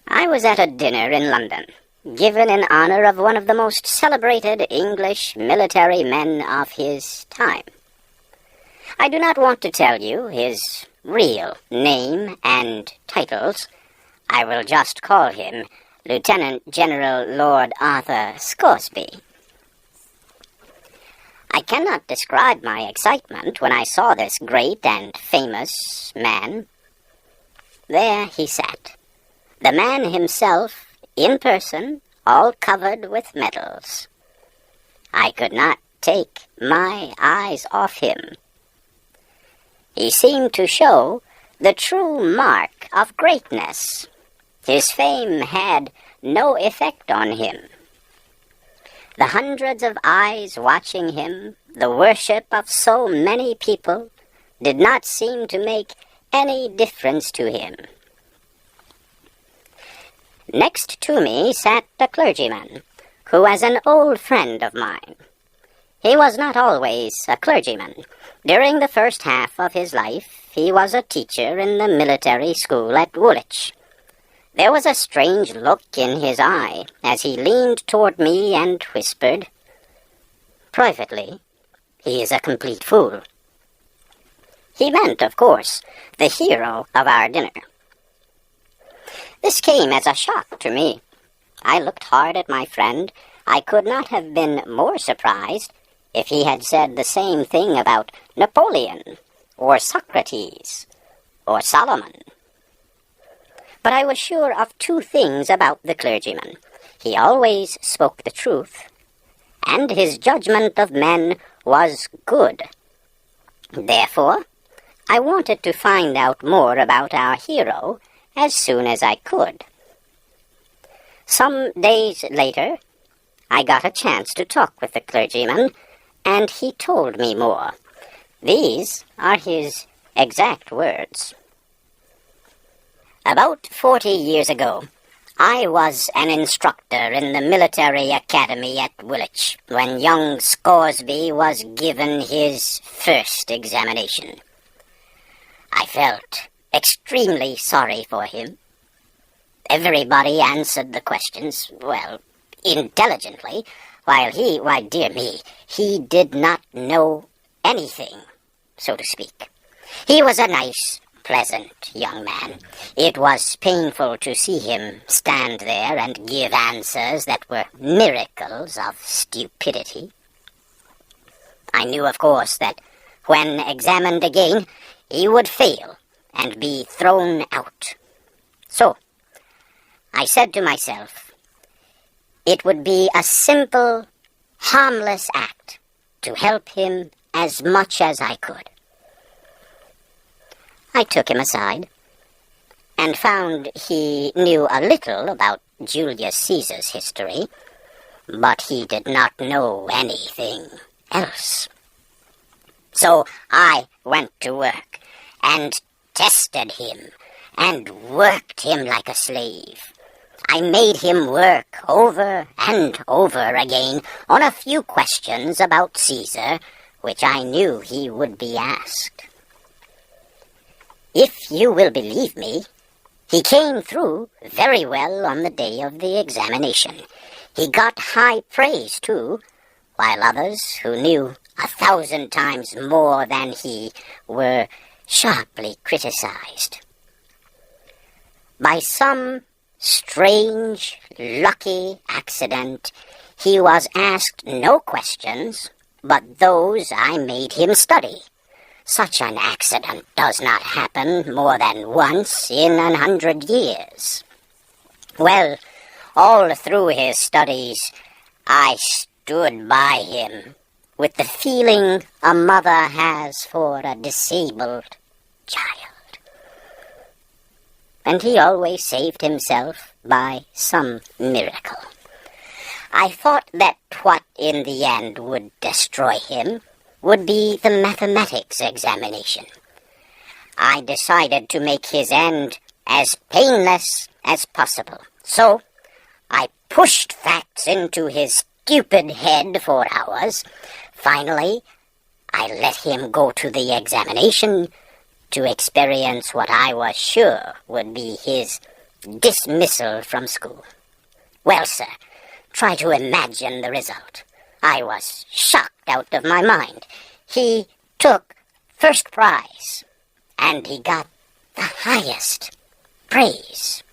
I was at a dinner in London, given in honor of one of the most celebrated English military men of his time. I do not want to tell you his real name and titles. I will just call him Lieutenant General Lord Arthur Scoresby. I cannot describe my excitement when I saw this great and famous man. There he sat, the man himself, in person, all covered with medals. I could not take my eyes off him. He seemed to show the true mark of greatness. His fame had no effect on him. The hundreds of eyes watching him, the worship of so many people, did not seem to make any difference to him. Next to me sat a clergyman, who was an old friend of mine. He was not always a clergyman. During the first half of his life, he was a teacher in the military school at Woolwich. There was a strange look in his eye as he leaned toward me and whispered, "Privately, he is a complete fool." He meant, of course, the hero of our dinner. This came as a shock to me. I looked hard at my friend. I could not have been more surprised if he had said the same thing about Napoleon, or Socrates, or Solomon. But I was sure of two things about the clergyman. He always spoke the truth, and his judgment of men was good. Therefore, I wanted to find out more about our hero as soon as I could. Some days later, I got a chance to talk with the clergyman, and he told me more. These are his exact words. About 40 years ago, I was an instructor in the military academy at Woolwich when young Scoresby was given his first examination. I felt extremely sorry for him. Everybody answered the questions, well, intelligently, while why dear me, he did not know anything, so to speak. He was a nice, pleasant young man. It was painful to see him stand there and give answers that were miracles of stupidity. I knew, of course, that when examined again, he would fail and be thrown out. So, I said to myself, it would be a simple, harmless act to help him as much as I could. I took him aside and found he knew a little about Julius Caesar's history, but he did not know anything else. So I went to work and tested him and worked him like a slave. I made him work over and over again on a few questions about Caesar, which I knew he would be asked. If you will believe me, he came through very well on the day of the examination. He got high praise, too, while others, who knew 1,000 times more than he, were sharply criticized. By some strange, lucky accident, he was asked no questions but those I made him study. Such an accident does not happen more than once in 100 years. Well, all through his studies, I stood by him with the feeling a mother has for a disabled child. And he always saved himself by some miracle. I thought that what in the end would destroy him would be the mathematics examination. I decided to make his end as painless as possible. So I pushed facts into his stupid head for hours. Finally, I let him go to the examination to experience what I was sure would be his dismissal from school. Well, sir, try to imagine the result. I was shocked out of my mind. He took first prize, and he got the highest praise.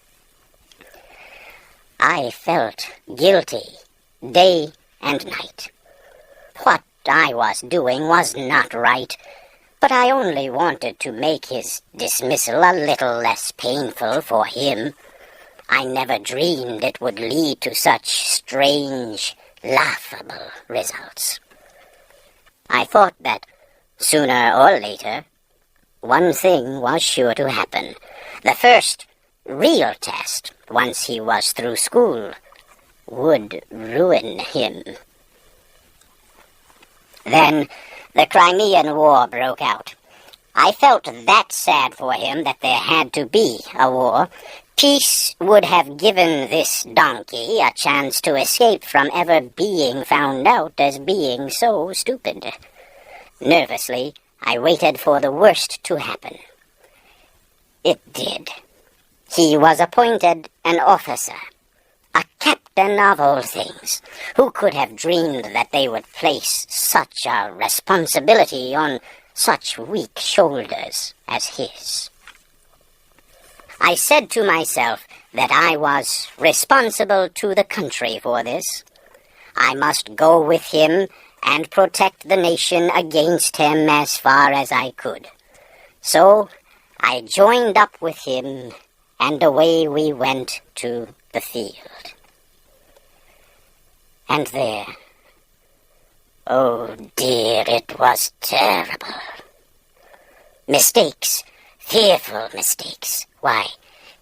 I felt guilty day and night. What I was doing was not right, but I only wanted to make his dismissal a little less painful for him. I never dreamed it would lead to such strange, laughable results. I thought that sooner or later, one thing was sure to happen. The first real test, once he was through school, would ruin him. Then the Crimean War broke out. I felt that sad for him that there had to be a war. Peace would have given this donkey a chance to escape from ever being found out as being so stupid. Nervously, I waited for the worst to happen. It did. He was appointed an officer, a captain of all things. Who could have dreamed that they would place such a responsibility on such weak shoulders as his? I said to myself that I was responsible to the country for this. I must go with him and protect the nation against him as far as I could. So I joined up with him, and away we went to the field. And there, oh dear, it was terrible. Mistakes, fearful mistakes. Why,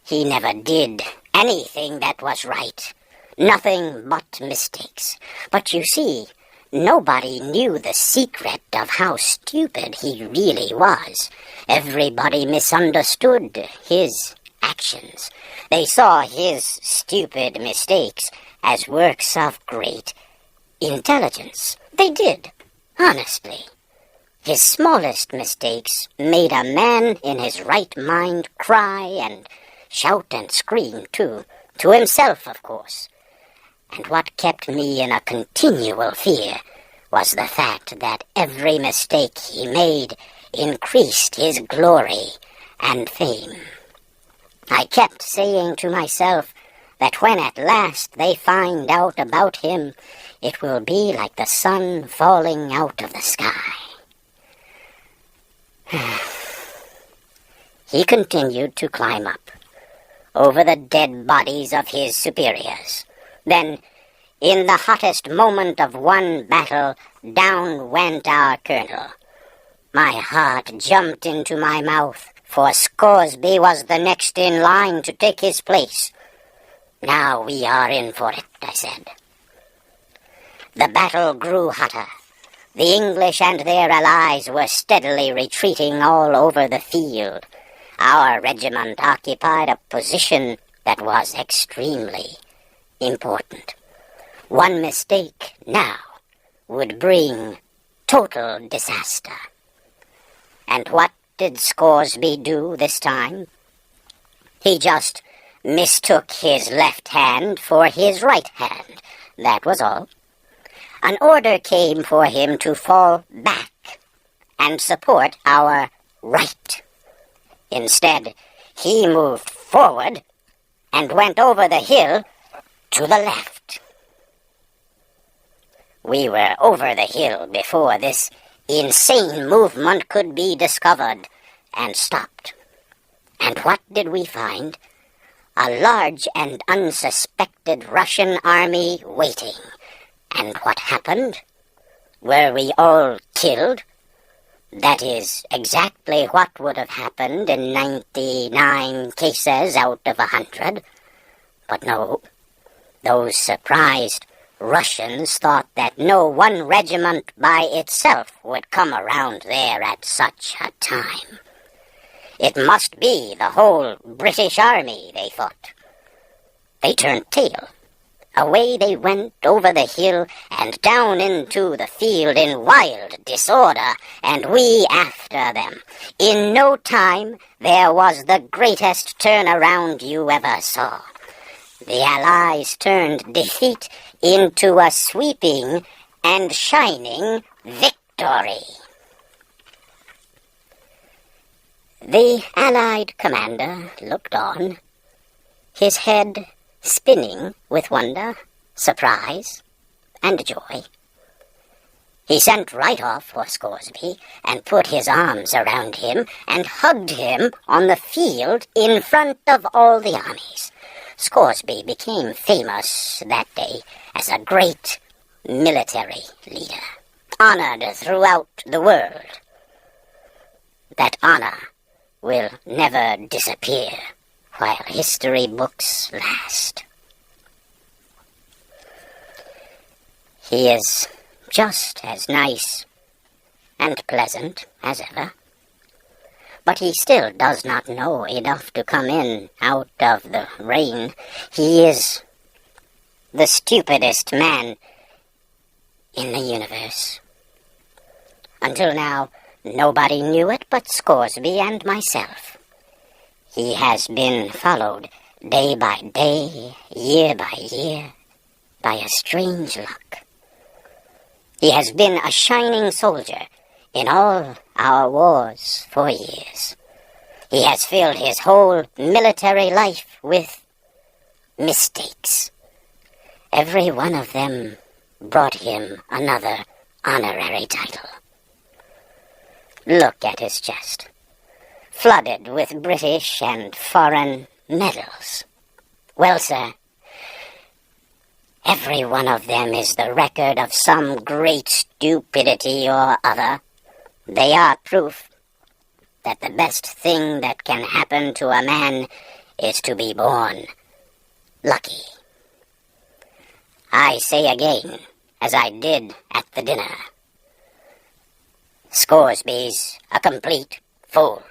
he never did anything that was right. Nothing but mistakes. But you see, nobody knew the secret of how stupid he really was. Everybody misunderstood his actions. They saw his stupid mistakes as works of great intelligence. They did, honestly. His smallest mistakes made a man in his right mind cry and shout and scream, too. To himself, of course. And what kept me in a continual fear was the fact that every mistake he made increased his glory and fame. I kept saying to myself that when at last they find out about him, it will be like the sun falling out of the sky. He continued to climb up, over the dead bodies of his superiors. Then, in the hottest moment of one battle, down went our colonel. My heart jumped into my mouth, for Scoresby was the next in line to take his place. Now we are in for it, I said. The battle grew hotter. The English and their allies were steadily retreating all over the field. Our regiment occupied a position that was extremely important. One mistake now would bring total disaster. And what did Scoresby do this time? He just mistook his left hand for his right hand. That was all. An order came for him to fall back and support our right. Instead, he moved forward and went over the hill to the left. We were over the hill before this insane movement could be discovered and stopped. And what did we find? A large and unsuspected Russian army waiting. And what happened? Were we all killed? That is exactly what would have happened in 99 cases out of 100. But no, those surprised Russians thought that no one regiment by itself would come around there at such a time. It must be the whole British army, they thought. They turned tail, Away they went over the hill and down into the field in wild disorder, and we after them. In no time there was the greatest turnaround you ever saw. The Allies turned defeat into a sweeping and shining victory. The Allied commander looked on, his head spinning with wonder, surprise, and joy. He sent right off for Scoresby and put his arms around him and hugged him on the field in front of all the armies. Scoresby became famous that day as a great military leader, honored throughout the world. That honor will never disappear while history books last. He is just as nice and pleasant as ever, but he still does not know enough to come in out of the rain. He is the stupidest man in the universe. Until now, nobody knew it but Scoresby and myself. He has been followed day by day, year by year, by a strange luck. He has been a shining soldier in all our wars for years. He has filled his whole military life with mistakes. Every one of them brought him another honorary title. Look at his chest, flooded with British and foreign medals. Well, sir, every one of them is the record of some great stupidity or other. They are proof that the best thing that can happen to a man is to be born lucky. I say again, as I did at the dinner, Scoresby's a complete fool.